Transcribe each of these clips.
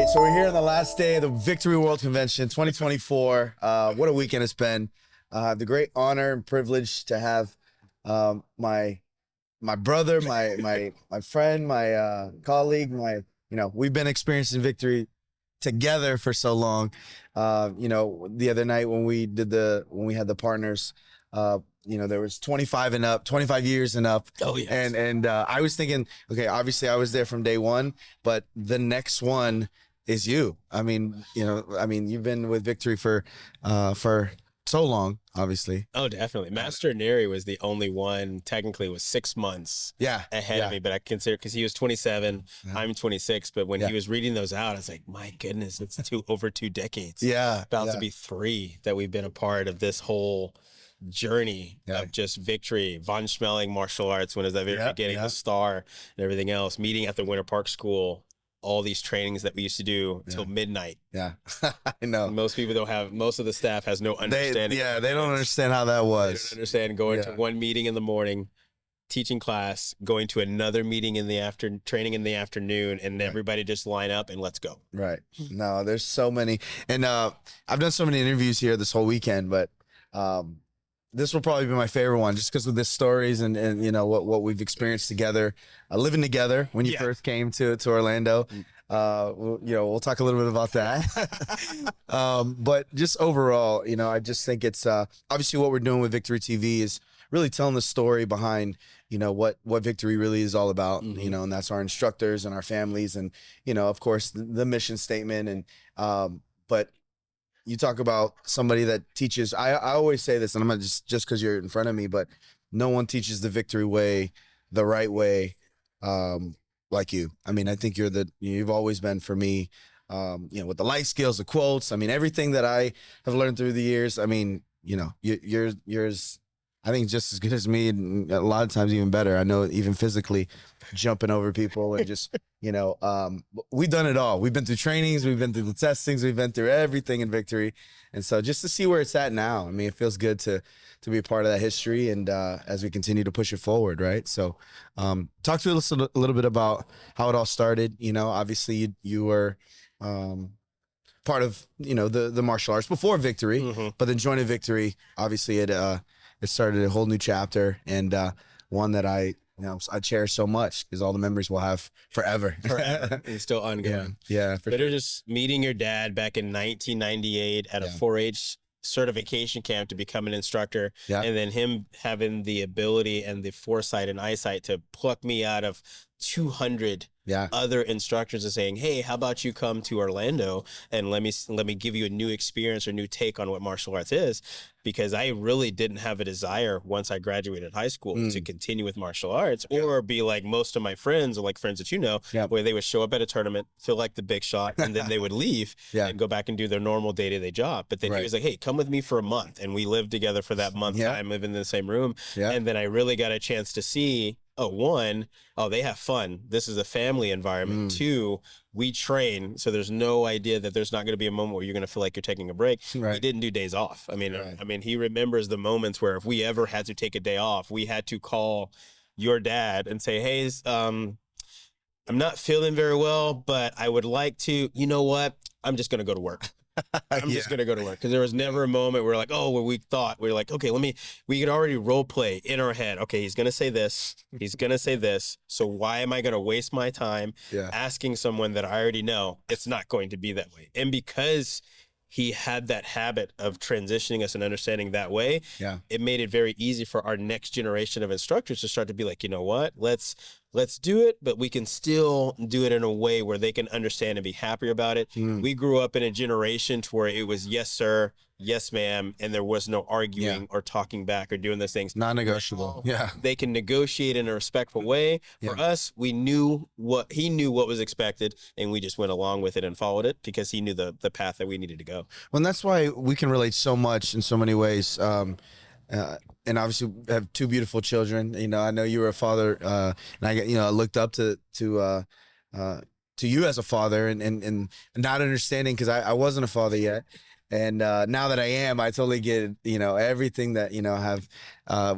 right, so we're here on the last day of the Victory World Convention 2024. What a weekend it's been. The great honor and privilege to have my brother, my friend, my colleague, we've been experiencing victory together for so long. The other night when we had the partners, there was 25 years and up. Oh, yes. And I was thinking, okay, obviously I was there from day one, but the next one is you. I mean, you've been with Victory for so long, obviously. Oh, definitely. Master Jeremy was the only one, technically, was 6 months ahead of me, but I consider, because he was 27, I'm 26, but when he was reading those out, I was like, my goodness, it's over 2 decades. About to be 3 that we've been a part of this whole journey of just victory. Von Schmeling martial arts, when it was at the very beginning, the star and everything else, meeting at the Winter Park School, all these trainings that we used to do till midnight. I know. Most people don't have, most of the staff has no understanding. They don't understand how that was. They don't understand going to one meeting in the morning, teaching class, going to another meeting in the afternoon, training in the afternoon, and everybody just line up and let's go. Right. No, there's so many. And I've done so many interviews here this whole weekend, but this will probably be my favorite one, just because of the stories and what we've experienced together, living together when you first came to Orlando. We'll talk a little bit about that. But just overall, I just think it's obviously what we're doing with Victory TV is really telling the story behind what Victory really is all about. And that's our instructors and our families, and of course the mission statement. And but you talk about somebody that teaches, I always say this, and I'm not just because you're in front of me, but no one teaches the Victory way, the right way, like you. I mean, I think you've always been for me, with the life skills, the quotes. I mean, everything that I have learned through the years. I mean, yours, I think, just as good as me, and a lot of times even better. I know, even physically jumping over people and just, we've done it all. We've been through trainings, we've been through the testings, we've been through everything in Victory. And so just to see where it's at now, I mean, it feels good to be a part of that history, and as we continue to push it forward, right? So talk to us a little bit about how it all started. Obviously you were part of, the martial arts before Victory, but then joining Victory, obviously it started a whole new chapter, and one that I cherish so much, because all the memories we'll have forever. It's still ongoing. Yeah, for but sure. Just meeting your dad back in 1998 at a 4-H certification camp to become an instructor, and then him having the ability and the foresight and eyesight to pluck me out of 200 other instructors and saying, hey, how about you come to Orlando and let me give you a new experience or new take on what martial arts is, because I really didn't have a desire once I graduated high school to continue with martial arts, or be like most of my friends, or like friends that where they would show up at a tournament, feel like the big shot, and then they would leave and go back and do their normal day-to-day job. But then he was like, hey, come with me for a month, and we lived together for that month time, living in the same room. And then I really got a chance to see, they have fun. This is a family environment. 2, we train, so there's no idea that there's not going to be a moment where you're going to feel like you're taking a break. We didn't do days off. I mean, he remembers the moments where if we ever had to take a day off, we had to call your dad and say, hey, I'm not feeling very well, but I would like to, you know what? I'm just going to go to work. I'm just going to go to work, because there was never a moment where we were like, okay, we could already role play in our head. Okay, he's going to say this. He's going to say this. So why am I going to waste my time asking someone that I already know it's not going to be that way? And because he had that habit of transitioning us and understanding that way, it made it very easy for our next generation of instructors to start to be like, you know what, let's do it, but we can still do it in a way where they can understand and be happy about it. We grew up in a generation to where it was yes, sir, yes, ma'am, and there was no arguing or talking back or doing those things. Non-negotiable. They can negotiate in a respectful way. For us, he knew what was expected, and we just went along with it and followed it, because he knew the path that we needed to go. Well, and that's why we can relate so much in so many ways. And obviously have 2 beautiful children. I know you were a father, and I looked up to you as a father, and not understanding, because I wasn't a father yet. And now that I am, I totally get, everything that, have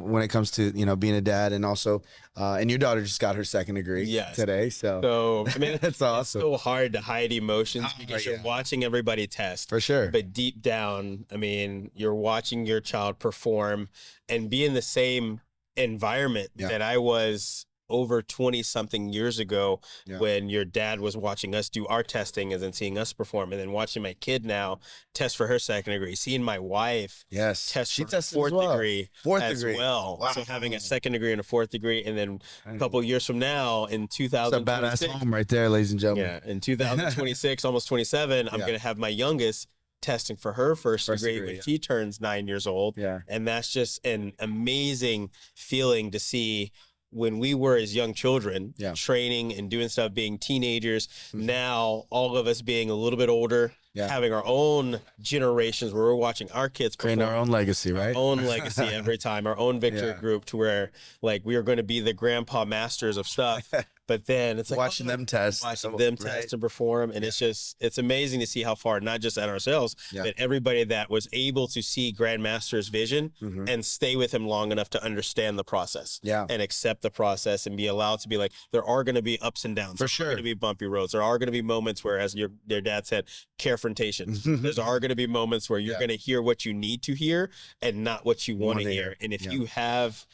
when it comes to, being a dad. And also, and your daughter just got her second degree today. So, I mean, that's awesome. It's so hard to hide emotions because you're watching everybody test. For sure. But deep down, I mean, you're watching your child perform and be in the same environment that I was over 20 something years ago when your dad was watching us do our testing and then seeing us perform, and then watching my kid now test for her second degree, seeing my wife test for her fourth degree as well. Wow. So having a second degree and a fourth degree, and then a couple of years from now in 2026, badass home right there, ladies and gentlemen. Yeah, in 2026, almost 27, I'm going to have my youngest testing for her first degree when she turns 9 years old. Yeah. And that's just an amazing feeling to see. When we were as young children, training and doing stuff, being teenagers, now all of us being a little bit older, having our own generations where we're watching our kids creating our own legacy, right? Our own legacy every time, our own victory group, to where like we are going to be the grandpa masters of stuff. But then it's like watching them test, test and perform. And it's amazing to see how far, not just at ourselves, but everybody that was able to see Grandmaster's vision and stay with him long enough to understand the process and accept the process and be allowed to be like, there are going to be ups and downs. For sure. There are going to be bumpy roads. There are going to be moments where, as your dad said, confrontations. There are going to be moments where you're going to hear what you need to hear and not what you want to hear. And if you have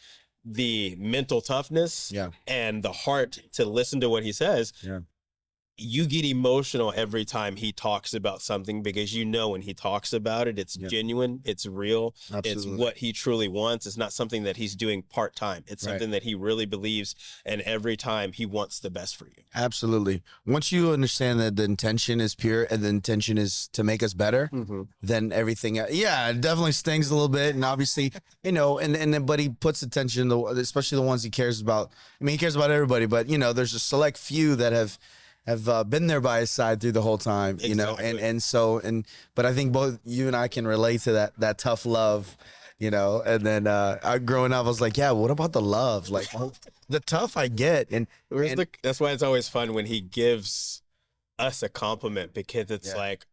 the mental toughness and the heart to listen to what he says, you get emotional every time he talks about something, because when he talks about it, it's genuine, it's real, it's what he truly wants. It's not something that he's doing part-time. It's something that he really believes, and every time he wants the best for you. Absolutely. Once you understand that the intention is pure and the intention is to make us better, then everything, it definitely stings a little bit. And obviously, but he puts attention to, especially the ones he cares about. I mean, he cares about everybody, but there's a select few that have been there by his side through the whole time, but I think both you and I can relate to that tough love, and then growing up, I was like, what about the love? Like, the tough I get. That's why it's always fun when he gives us a compliment, because it's like,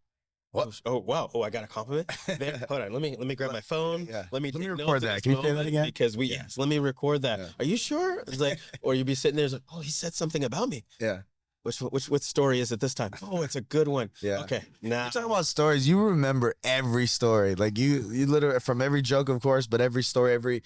what? Oh, wow. Oh, I got a compliment. Man, hold on. Let me grab my phone. Let me record that. Can you say that again? Because let me record that. Are you sure? It's like, or you'd be sitting there, it's like, oh, he said something about me. Yeah. Which story is it this time? Oh, it's a good one. Okay. Now, you're talking about stories. You remember every story. Like you literally, from every joke, of course, but every story, every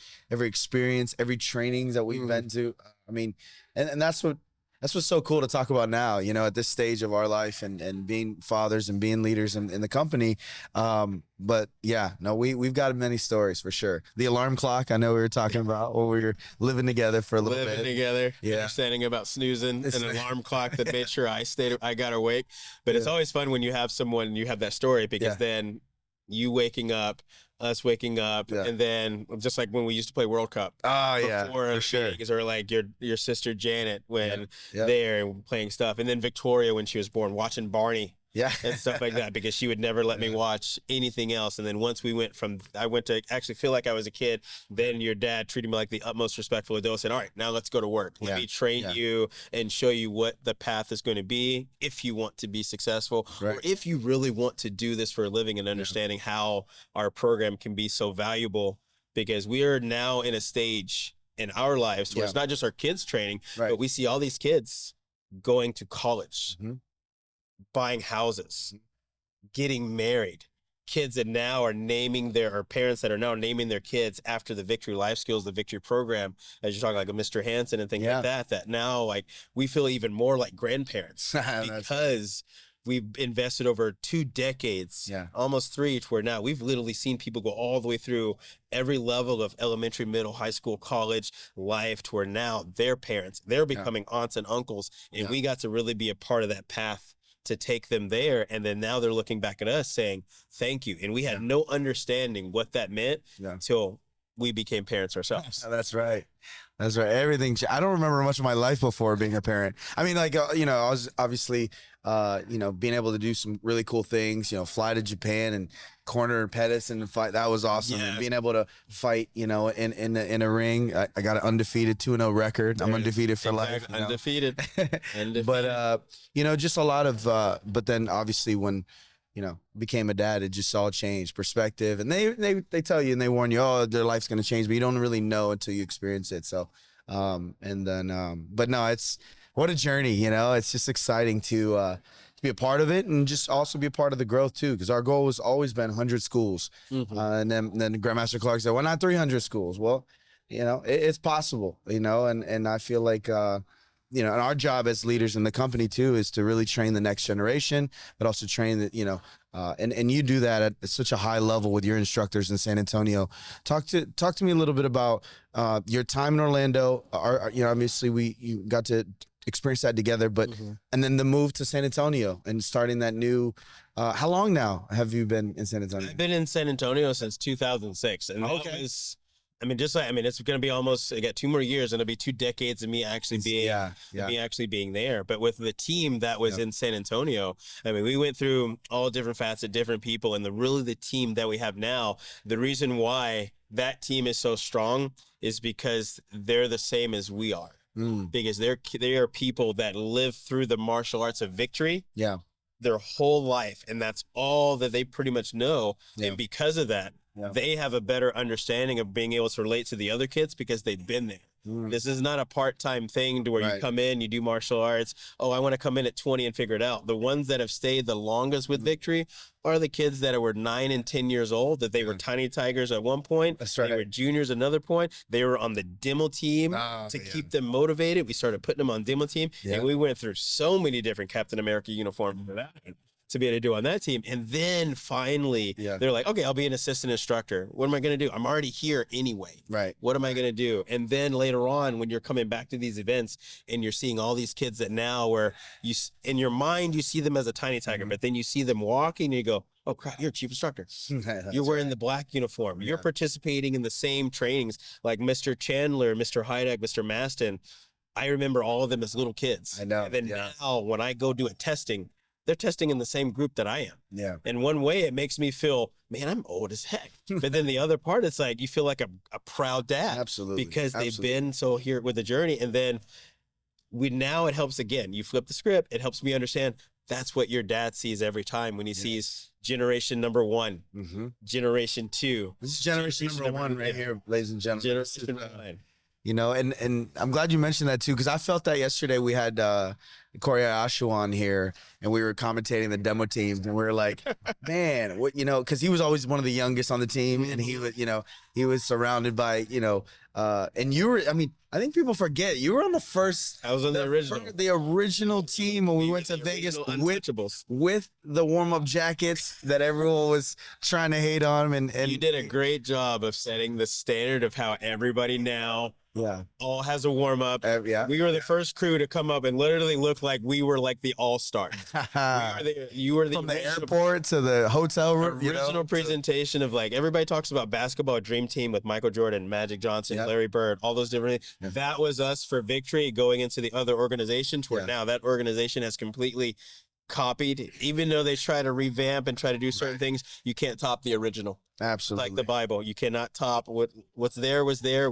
experience, every trainings that we've been to. I mean, and that's what's so cool to talk about now, at this stage of our life and being fathers and being leaders in the company. But we've got many stories for sure. The alarm clock, I know we were talking about when we were living together for a little bit. Living together. Understanding about snoozing an alarm clock that made sure I got awake. But it's always fun when you have someone, you have that story, because then you waking up, us waking up, and then just like when we used to play World Cup. Oh, for sure. Or like your sister Janet when there and playing stuff. And then Victoria when she was born, watching Barney. And stuff like that, because she would never let me watch anything else. And then once I went to actually feel like I was a kid, then your dad treated me like the utmost respectful adult, said, all right, now let's go to work. Let me train you and show you what the path is going to be if you want to be successful, or if you really want to do this for a living, and understanding how our program can be so valuable, because we are now in a stage in our lives where it's not just our kids training, but we see all these kids going to college, buying houses, getting married, kids that now are naming or parents that are now naming their kids after the Victory Life Skills, the Victory program, as you're talking like a Mr. Hansen and things like that now like we feel even more like grandparents because we've invested over 2 decades, almost 3, to where now we've literally seen people go all the way through every level of elementary, middle, high school, college life, to where now their parents, they're becoming aunts and uncles, and we got to really be a part of that path to take them there. And then now they're looking back at us saying, thank you. And we had no understanding what that meant until we became parents ourselves. That's right. That's right. Everything. I don't remember much of my life before being a parent. I mean, like, I was obviously, being able to do some really cool things, fly to Japan and corner Pettis and fight. That was awesome. And being able to fight, in a ring. I got an undefeated 2-0 record. I'm undefeated for life. Undefeated. But, just a lot of, but then obviously when, became a dad, it just all changed perspective. And they tell you and they warn you, oh, their life's going to change, but you don't really know until you experience it. So, but no, it's what a journey, it's just exciting to be a part of it and just also be a part of the growth too. Because our goal has always been 100 schools. And then Grandmaster Clark said, why not 300 schools? Well, it's possible, and I feel like, and our job as leaders in the company too is to really train the next generation, but also train the, and you do that at such a high level with your instructors in San Antonio. Talk to me a little bit about your time in Orlando. Obviously you got to experience that together, but and then the move to San Antonio and starting that new. How long now have you been in San Antonio? I've been in San Antonio since 2006, and okay. It's going to be almost, I got 2 more years and it'll be 2 decades of me actually being there. But with the team that was in San Antonio, we went through all different facets, different people, and the team that we have now, the reason why that team is so strong is because they're the same as we are. Because they are people that live through the martial arts of victory. Yeah. Their whole life, and that's all that they pretty much know. And because of that, they have a better understanding of being able to relate to the other kids because they've been there. This is not a part-time thing to where you come in, you do martial arts. Oh, I want to come in at 20 and figure it out. The ones that have stayed the longest with victory are the kids that were 9 and 10 years old, that they were tiny tigers at one point. That's right. They were juniors at another point. They were on the demo team to keep them motivated. We started putting them on demo team, and we went through so many different Captain America uniforms to be able to do on that team. And then finally, they're like, okay, I'll be an assistant instructor. What am I going to do? I'm already here anyway. Right. What am I going to do? And then later on, when you're coming back to these events and you're seeing all these kids that now where in your mind, you see them as a tiny tiger, but then you see them walking and you go, oh crap, you're a chief instructor. You're wearing the black uniform. You're participating in the same trainings like Mr. Chandler, Mr. Hydak, Mr. Maston. I remember all of them as little kids. I know. And then now when I go do a testing, they're testing in the same group that I am. Yeah. And one way it makes me feel, man, I'm old as heck. But then the other part, it's like you feel like a proud dad. Absolutely. Because they've been so here with the journey. And then it helps again. You flip the script. It helps me understand that's what your dad sees every time when he sees generation number 1, generation 2. This is generation number 1 right here, ladies and gentlemen. Generation 1. And I'm glad you mentioned that too, because I felt that yesterday. We had Corey Ashu on here, and we were commentating the demo teams, and we were like, man, what, because he was always one of the youngest on the team, and he was, he was surrounded by, and you were, I think people forget you were on the first. I was on the original team when we went to Vegas with the warm-up jackets that everyone was trying to hate on, and you did a great job of setting the standard of how everybody now all has a warm-up. We were the first crew to come up and literally look like we were like the all-stars. You were from the airport to the hotel room. Original presentation of like everybody talks about basketball dream team with Michael Jordan, Magic Johnson, Larry Bird, all those different things. That was us for victory going into the other organizations where now that organization has completely copied. Even though they try to revamp and try to do certain things, you can't top the original. Absolutely. Like the Bible, you cannot top what's there was there.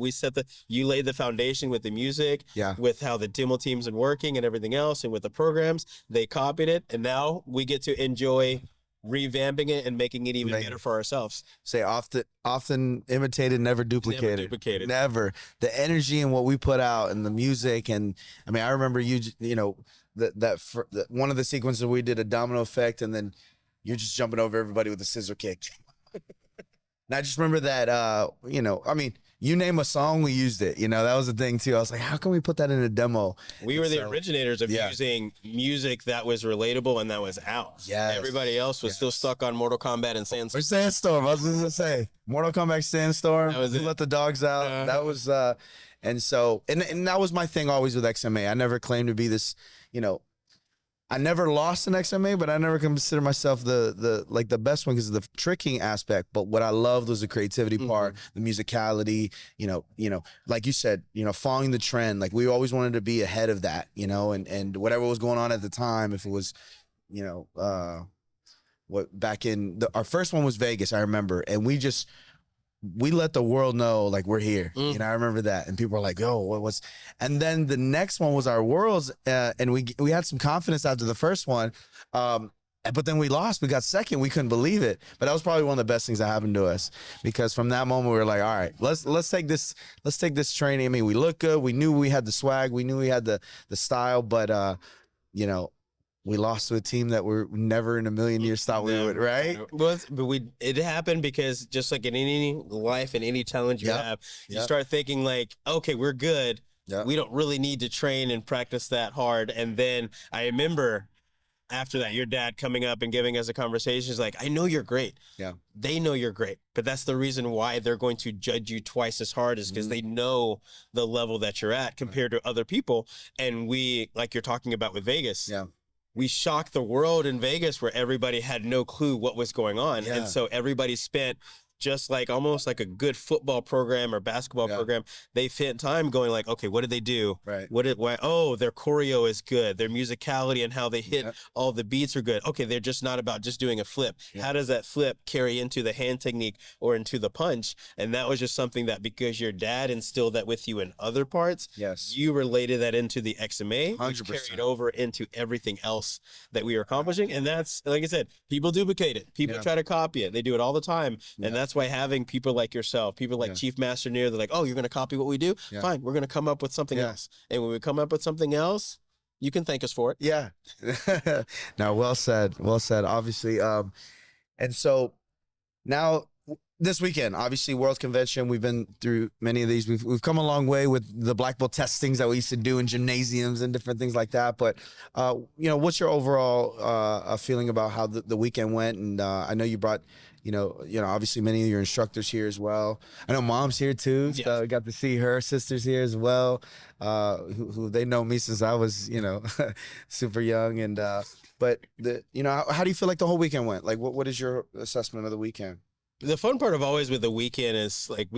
You laid the foundation with the music, with how the demo teams are working and everything else, and with the programs. They copied it, and now we get to enjoy revamping it and making it even better for ourselves. Say often imitated, never duplicated. Never. The energy and what we put out and the music, and I remember that one of the sequences we did a domino effect, and then you're just jumping over everybody with a scissor kick. And I just remember that, you name a song, we used it. That was the thing too. I was like, how can we put that in a demo? We were the originators of using music that was relatable and that was out. Yeah. Everybody else was still stuck on Mortal Kombat and Sandstorm. Or Sandstorm. I was going to say Mortal Kombat, Sandstorm. That was Let the Dogs Out. That was, and that was my thing always with XMA. I never claimed to be this, I never lost an XMA, but I never consider myself the best one because of the tricking aspect. But what I loved was the creativity part, the musicality, like you said, following the trend. Like we always wanted to be ahead of that, and whatever was going on at the time, if it was, our first one was Vegas, I remember, and we let the world know, like, we're here. I remember that. And people were like, yo, and then the next one was our Worlds. And we had some confidence after the first one. But then we lost. We got second. We couldn't believe it. But that was probably one of the best things that happened to us, because from that moment we were like, all right, let's take this training. I mean, we look good. We knew we had the swag. We knew we had the style. But you know, we lost to a team that we're never in a million years thought we would. Right? Well, but it happened because just like in any life and any challenge you have, you start thinking like, okay, we're good. Yep. We don't really need to train and practice that hard. And then I remember, after that, your dad coming up and giving us a conversation is like, I know you're great. Yeah. They know you're great. But that's the reason why they're going to judge you twice as hard, is because they know the level that you're at compared to other people. And we, like you're talking about with Vegas, we shocked the world in Vegas where everybody had no clue what was going on. And so everybody spent, just like almost like a good football program or basketball program, they spent time going like, okay, what did they do? Right. Oh, their choreo is good. Their musicality and how they hit all the beats are good. Okay, they're just not about just doing a flip. How does that flip carry into the hand technique or into the punch? And that was just something that, because your dad instilled that with you in other parts, you related that into the XMA, 100%. Which carried over into everything else that we were accomplishing. And that's, like I said, people duplicate it. People try to copy it. They do it all the time. And that's why having people like yourself, people like Chief Master Near, they're like, oh, you're going to copy what we do? Fine, we're going to come up with something else. And when we come up with something else, you can thank us for it. Yeah. Now, well said. Well said, obviously. And so now this weekend, obviously, World Convention, we've been through many of these. We've come a long way with the black belt testings that we used to do in gymnasiums and different things like that. But, you know, what's your overall feeling about how the weekend went? And I know you brought, you know, obviously many of your instructors here as well. I know Mom's here too, so I got to see her sisters here as well, who they know me since I was, you know, super young. And but you know, how do you feel like the whole weekend went? Like, what is your assessment of the weekend? The fun part of always with the weekend is like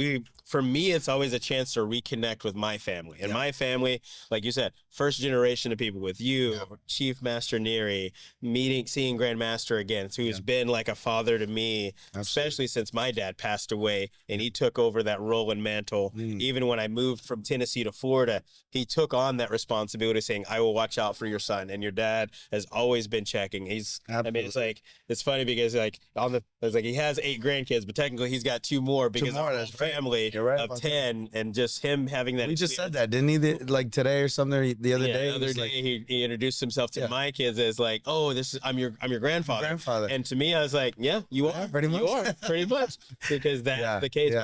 for me, it's always a chance to reconnect with my family. And my family, like you said, first generation of people with you, Chief Master Neary, seeing Grandmaster again, who's been like a father to me, especially since my dad passed away and he took over that role and mantle. Even when I moved from Tennessee to Florida, he took on that responsibility, saying, I will watch out for your son. And your dad has always been checking. I mean, it's like, it's funny because like it's like he has 8 grandkids, but technically he's got 2 more because of his family of 10, and just him having that. He just said that, didn't he? Like today or something, the other day. The other day, like, he introduced himself to my kids as like, oh, I'm your grandfather. And to me, I was like, yeah, you are pretty much. You are pretty much, because that's the case.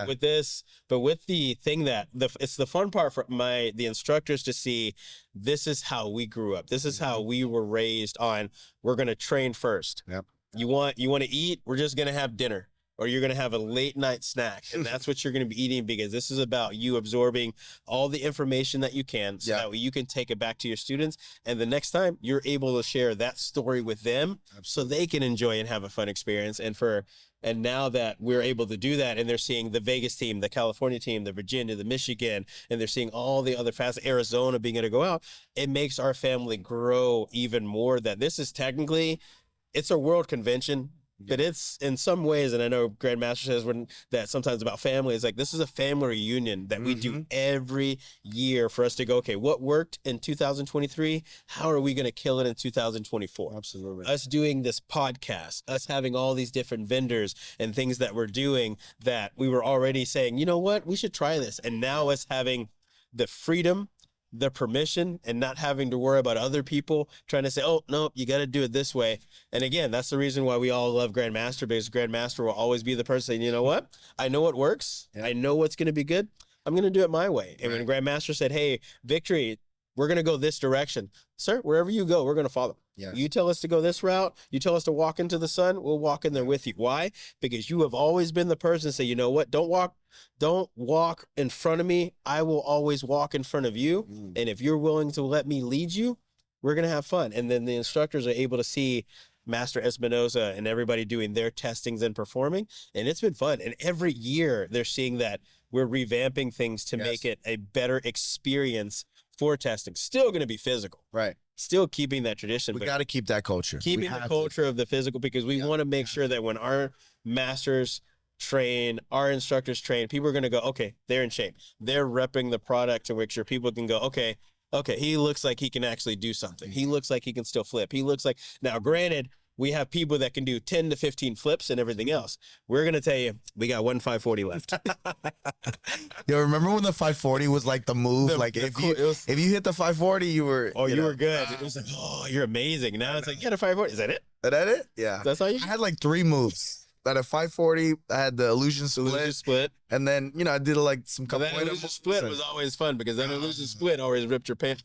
But with the thing that it's the fun part for the instructors to see. This is how we grew up. This is how we were raised on. We're gonna train first. Yep. You want to eat? We're just gonna have dinner. Or you're going to have a late night snack, and that's what you're going to be eating, because this is about you absorbing all the information that you can, so that way you can take it back to your students. And the next time you're able to share that story with them, so they can enjoy and have a fun experience. And now that we're able to do that, and they're seeing the Vegas team, the California team, the Virginia, the Michigan, and they're seeing all the other facets, Arizona being able to go out, it makes our family grow even more. That this is technically, it's a world convention. But it's in some ways, and I know Grandmaster says that sometimes about family, is like this is a family reunion that we do every year for us to go, okay, what worked in 2023? How are we going to kill it in 2024? Absolutely. Us doing this podcast, us having all these different vendors and things that we're doing that we were already saying, you know what, we should try this. And now us having the freedom, the permission, and not having to worry about other people trying to say, oh, no, you got to do it this way. And again, that's the reason why we all love Grandmaster, because Grandmaster will always be the person saying, you know what? I know what works. I know what's going to be good. I'm going to do it my way. And when Grandmaster said, hey, Victory, we're going to go this direction. Sir, wherever you go, we're going to follow. Yes. You tell us to go this route. You tell us to walk into the sun. We'll walk in there with you. Why? Because you have always been the person to say, you know what? Don't walk in front of me. I will always walk in front of you. And if you're willing to let me lead you, we're going to have fun. And then the instructors are able to see Master Espinosa and everybody doing their testings and performing. And it's been fun. And every year they're seeing that we're revamping things to make it a better experience for testing. Still going to be physical. Right. Still keeping that tradition. We got to keep that culture. Keeping the culture of the physical, because we want to make sure that when our masters train, our instructors train, people are going to go, okay, they're in shape. They're repping the product to make sure people can go, okay, he looks like he can actually do something. He looks like he can still flip. He looks like, now granted, we have people that can do 10 to 15 flips and everything else. We're going to tell you, we got one 540 left. Yo, remember when the 540 was like the move? If you hit the 540, you were... Oh, you were good. It was like, oh, you're amazing. Now it's like, you got a 540. Is that it? Is that it? Yeah. That's all you... I had like 3 moves. At a 540, I had the illusion split. And then, you know, I did like some couple... That illusion split was always fun because that illusion split always ripped your pants.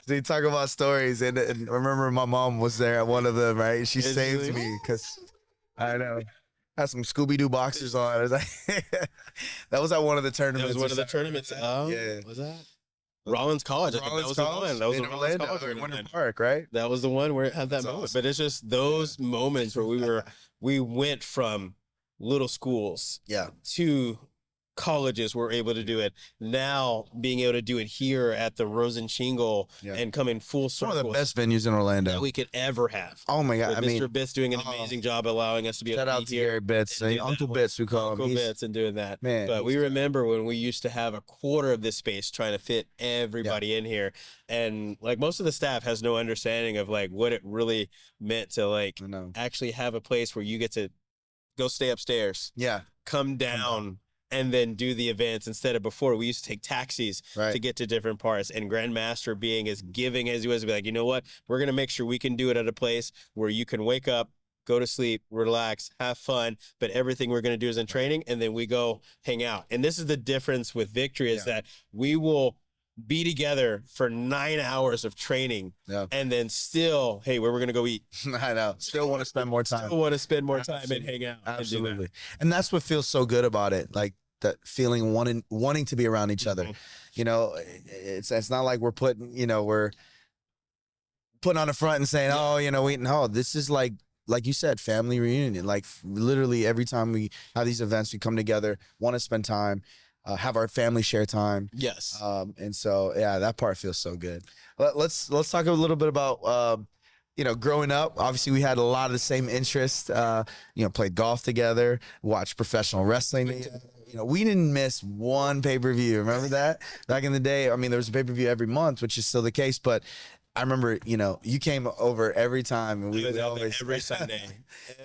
So you talk about stories, and remember my mom was there at one of them, right? She saved me because I know I had some Scooby-Doo boxers on. I was like, that was at one of the tournaments. That was one of the tournaments. Yeah. Was that? Rollins College. I think that was the one. That was in Orlando, Winter Park, right? That was the one where it had that moment. Awesome. But it's just those moments where we went from little schools to colleges were able to do it. Now being able to do it here at the Rosen Shingle and coming full circle. One of the best venues in Orlando that we could ever have. Oh my God. With Mr. Bitts doing an amazing job allowing us to be able to be here. Gary Bitts, Uncle Bitts, we call him. Uncle Bitts and doing that. Man, but we remember when we used to have a quarter of this space trying to fit everybody in here. And like most of the staff has no understanding of like what it really meant to like actually have a place where you get to go stay upstairs. Yeah. Come down. And then do the events instead of before we used to take taxis to get to different parts. And Grandmaster being as giving as he was, to be like, you know what? We're going to make sure we can do it at a place where you can wake up, go to sleep, relax, have fun. But everything we're going to do is in training. And then we go hang out. And this is the difference with Victory is that we will be together for 9 hours of training and then still, hey, where we're going to go eat. I know. Still want to spend more time. Still want to spend more time and hang out. Absolutely. And that's what feels so good about it. Like, that feeling wanting to be around each other. You know, it's not like we're putting on a front and saying, oh, you know, this is like you said, family reunion. Like literally every time we have these events, we come together, want to spend time, have our family share time. Yes. And so, yeah, that part feels so good. Let's talk a little bit about, you know, growing up. Obviously we had a lot of the same interests, you know, played golf together, watched professional wrestling together. You know, we didn't miss one pay-per-view. Remember that? Back in the day, I mean, there was a pay-per-view every month, which is still the case. But I remember, you know, you came over every time. And we always... Every Sunday.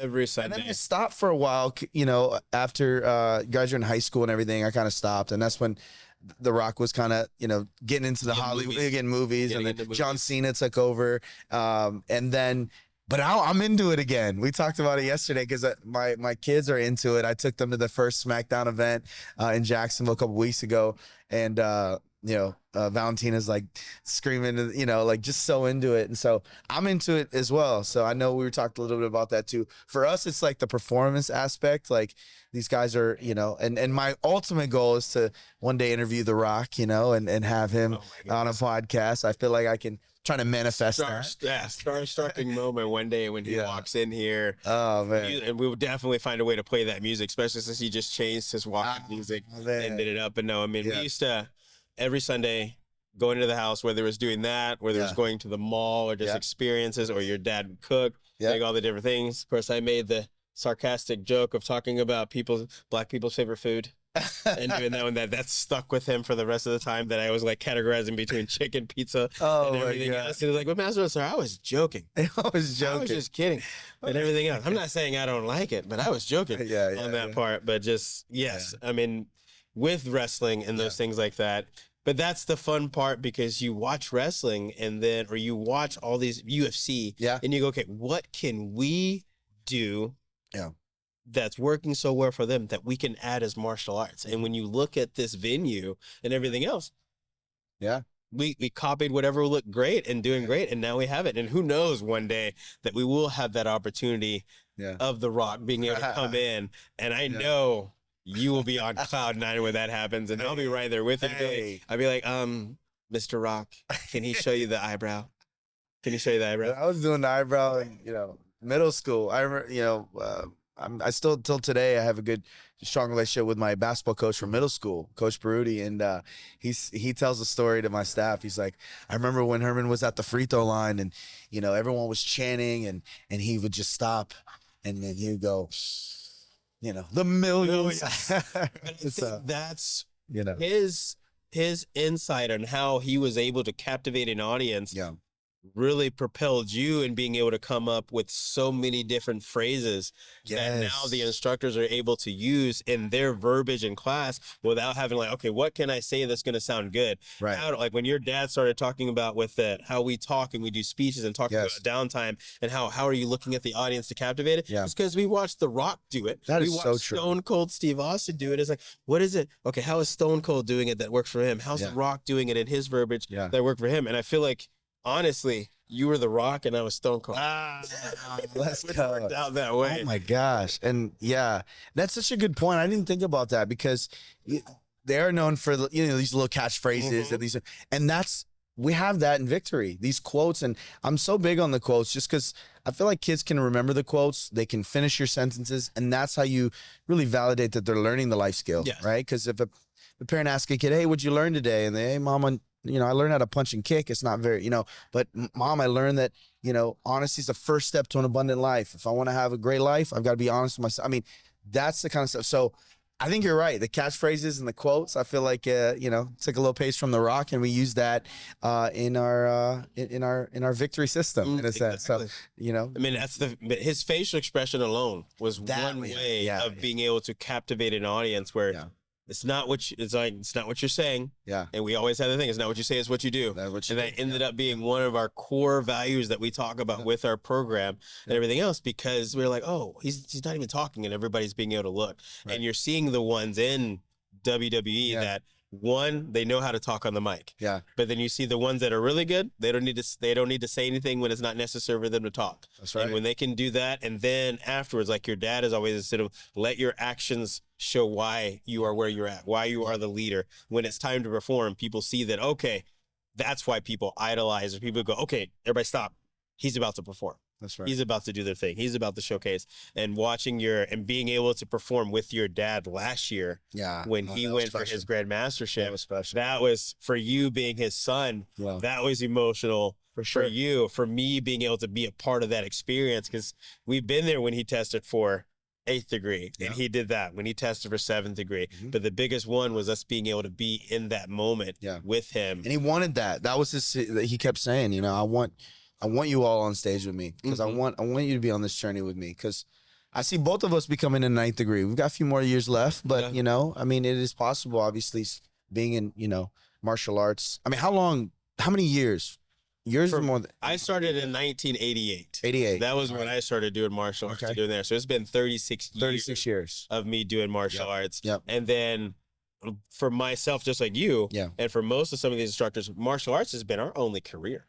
Every Sunday. And then I stopped for a while, you know, after graduating high school and everything. I kind of stopped. And that's when The Rock was kind of, you know, getting into the Hollywood, getting movies. And then John Cena took over. And then... But I'm into it again. We talked about it yesterday because my kids are into it. I took them to the first SmackDown event in Jacksonville a couple weeks ago. And, you know, Valentina's like screaming, you know, like just so into it. And so I'm into it as well. So I know we were talking a little bit about that too. For us, it's like the performance aspect. Like these guys are, you know, and my ultimate goal is to one day interview The Rock, you know, and have him on a podcast. I feel like I can try to manifest that. Yeah, star-striking moment one day when he walks in here. Oh, man. And we would definitely find a way to play that music, especially since he just changed his walking music and did it up. And no, I mean, we used to, every Sunday, go into the house, whether it was doing that, whether it was going to the mall or just experiences, or your dad would cook, make all the different things. Of course, I made the sarcastic joke of talking about black people's favorite food. And doing that one, that's stuck with him for the rest of the time, that I was like categorizing between chicken, pizza, and everything else. He was like, "But Master, sir, I was joking. I was just kidding." And everything else. I'm not saying I don't like it, but I was joking on that part. But just, I mean, with wrestling and those things like that. But that's the fun part, because you watch wrestling or you watch all these UFC and you go, okay, what can we do? Yeah. That's working so well for them that we can add as martial arts. And when you look at this venue and everything else, we copied whatever looked great and doing great, and now we have it. And who knows one day that we will have that opportunity of The Rock being able to come in. And I know you will be on cloud 9 when that happens, and I'll be right there with you. I'll be like, Mr. Rock, can he show you the eyebrow? Can he show you the eyebrow? I was doing the eyebrow in, you know, middle school. I remember, you know, I still, till today, I have a good, strong relationship with my basketball coach from middle school, Coach Baruti. And he tells a story to my staff. He's like, I remember when Herman was at the free throw line and, you know, everyone was chanting and he would just stop and then he'd go, you know, the millions. So, that's, you know, his insight on how he was able to captivate an audience really propelled you in being able to come up with so many different phrases that now the instructors are able to use in their verbiage in class without having like, okay, what can I say that's going to sound good? Right. Like when your dad started talking about with how we talk and we do speeches and talking about downtime and how are you looking at the audience to captivate it? It's because we watched The Rock do it. That we is watched so true. Stone Cold Steve Austin do it. It's like, what is it? Okay, how is Stone Cold doing it that works for him? How's The Rock doing it in his verbiage that worked for him? And I feel like, honestly, you were The Rock and I was Stone Cold. Let's go. Worked out that way. Oh my gosh. And yeah, that's such a good point. I didn't think about that because they are known for, you know, these little catchphrases and these, and we have that in Victory, these quotes. And I'm so big on the quotes just because I feel like kids can remember the quotes. They can finish your sentences. And that's how you really validate that they're learning the life skill, right? Because if a parent asks a kid, hey, what'd you learn today? And they, hey, mama, you know, I learned how to punch and kick. It's not very, you know, but mom, I learned that, you know, honesty is the first step to an abundant life. If I want to have a great life, I've got to be honest with myself. I mean, that's the kind of stuff. So I think you're right. The catchphrases and the quotes, I feel like, you know, took a little page from The Rock and we use that in our Victory system in a sense. So, you know, I mean, his facial expression alone was one way of being able to captivate an audience where it's not what you're saying. Yeah. And we always have the thing, it's not what you say, it's what you do. And that ended up being one of our core values that we talk about with our program and everything else, because we're like, oh, he's not even talking and everybody's being able to look. And you're seeing the ones in WWE that, one, they know how to talk on the mic. Yeah. But then you see the ones that are really good, they don't need to say anything when it's not necessary for them to talk. That's right. And when they can do that, and then afterwards, like your dad is always instead of let your actions show why you are where you're at, why you are the leader. When it's time to perform, people see that, okay, that's why people idolize, or people go, okay, everybody stop. He's about to perform. That's right. He's about to do their thing. He's about to showcase. And watching and being able to perform with your dad last year, when he went for his Grand Mastership, that was for you being his son. That was emotional for you. For me, being able to be a part of that experience, because we've been there when he tested for 8th degree and he did that when he tested for 7th degree. But the biggest one was us being able to be in that moment with him. And he wanted that. That was he kept saying, you know, I want you all on stage with me because I want you to be on this journey with me, because I see both of us becoming a 9th degree. We've got a few more years left, but you know, I mean, it is possible, obviously, being in, you know, martial arts. I mean, how many years? I started in 1988. 88. That was when I started doing martial arts, doing there. So it's been 36 years of me doing martial arts. And then for myself, just like you, and for most of some of these instructors, martial arts has been our only career.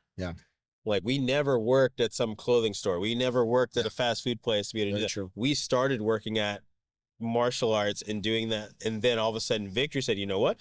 Like, we never worked at some clothing store. We never worked at a fast food place to be able to do that. True. We started working at martial arts and doing that. And then all of a sudden, Victory said, you know what?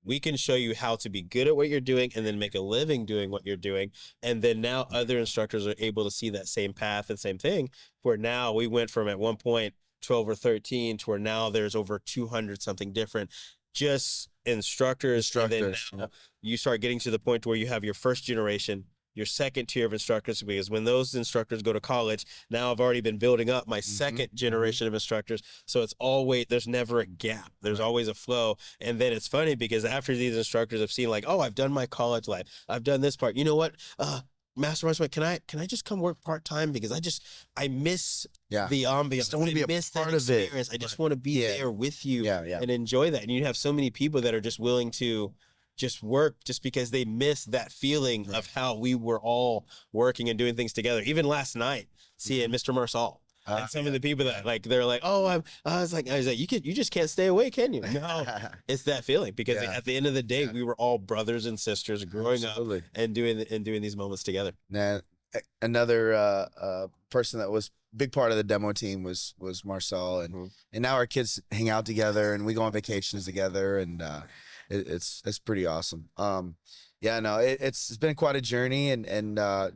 We can show you how to be good at what you're doing and then make a living doing what you're doing. And then now other instructors are able to see that same path and same thing, where now we went from at one point 12 or 13 to where now there's over 200 something different just instructors. And then now you start getting to the point where you have your first generation, your second tier of instructors, because when those instructors go to college, now I've already been building up my second generation of instructors. So it's always, there's never a gap. There's always a flow. And then it's funny because after these instructors have seen like, oh, I've done my college life, I've done this part. You know what? Master Marksman, can I just come work part-time? Because I miss the ambiance. I want to be a part of it. I just want to be there with you and enjoy that. And you have so many people that are just willing to just work just because they miss that feeling of how we were all working and doing things together. Even last night, seeing Mr. Marcel and some of the people that like, they're like, oh, I was like, you just can't stay away, can you? No, it's that feeling, because at the end of the day, we were all brothers and sisters growing up and doing these moments together. Now, another person that was big part of the demo team was Marcel, and now our kids hang out together and we go on vacations together, and it's pretty awesome. It's been quite a journey, and I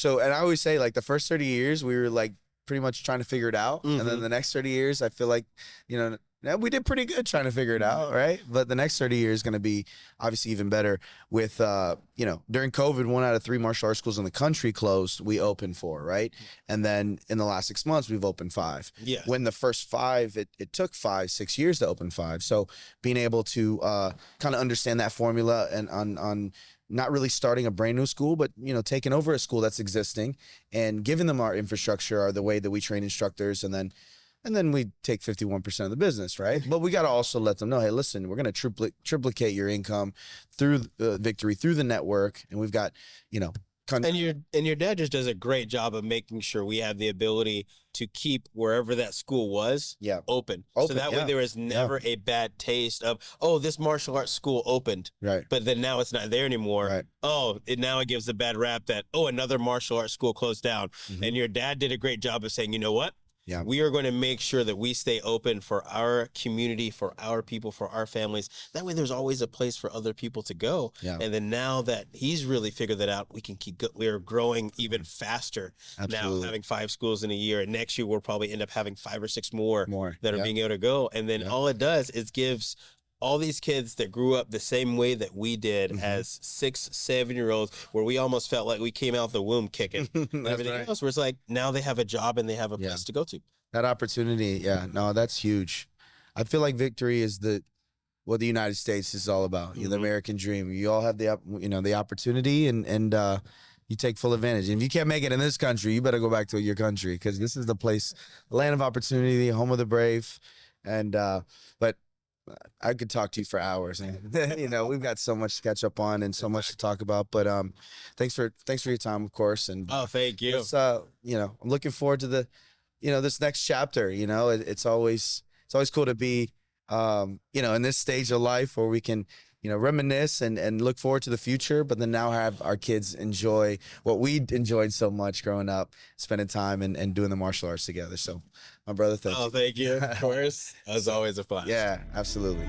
always say, like, the first 30 years we were like pretty much trying to figure it out, and then the next 30 years I feel like, you know, we did pretty good trying to figure it out, right? But the next 30 years is going to be obviously even better. With you know, during COVID, 1 out of 3 martial arts schools in the country closed. We opened 4, right? And then in the last 6 months, we've opened 5. Yeah. When the first 5, it took 5-6 years to open 5. So being able to kind of understand that formula and on not really starting a brand new school, but, you know, taking over a school that's existing and giving them our infrastructure, or the way that we train instructors. And then we take 51% of the business, right? But we got to also let them know, hey, listen, we're going to triplicate your income through Victory, through the network. And we've got, you know, and your dad just does a great job of making sure we have the ability to keep wherever that school was open. So that way there is never a bad taste of, oh, this martial arts school opened, right? But then now it's not there anymore. Right. Oh, now it gives a bad rap that, oh, another martial arts school closed down. And your dad did a great job of saying, you know what? Yeah. We are going to make sure that we stay open for our community, for our people, for our families. That way there's always a place for other people to go. Yeah. And then now that he's really figured that out, we can we're growing even faster. Absolutely. Now, having 5 schools in a year, and next year we'll probably end up having 5 or 6 more that are being able to go. And then all it does is gives all these kids that grew up the same way that we did as 6, 7-year-olds, where we almost felt like we came out the womb kicking. Everything else, where it's like now they have a job and they have a place to go to. That opportunity, no, that's huge. I feel like Victory is what the United States is all about. The American dream. You all have the opportunity, and you take full advantage. And if you can't make it in this country, you better go back to your country, because this is the place, the land of opportunity, home of the brave. And but I could talk to you for hours, and you know, we've got so much to catch up on and so much to talk about. But thanks for your time, of course. And thank you. You know, I'm looking forward to this next chapter. You know, it's always cool to be you know, in this stage of life where we can, you know, reminisce and look forward to the future, but then now have our kids enjoy what we enjoyed so much growing up, spending time and doing the martial arts together. So, my brother, thank you. Thank you. Of course. That was always a fun. Yeah, absolutely.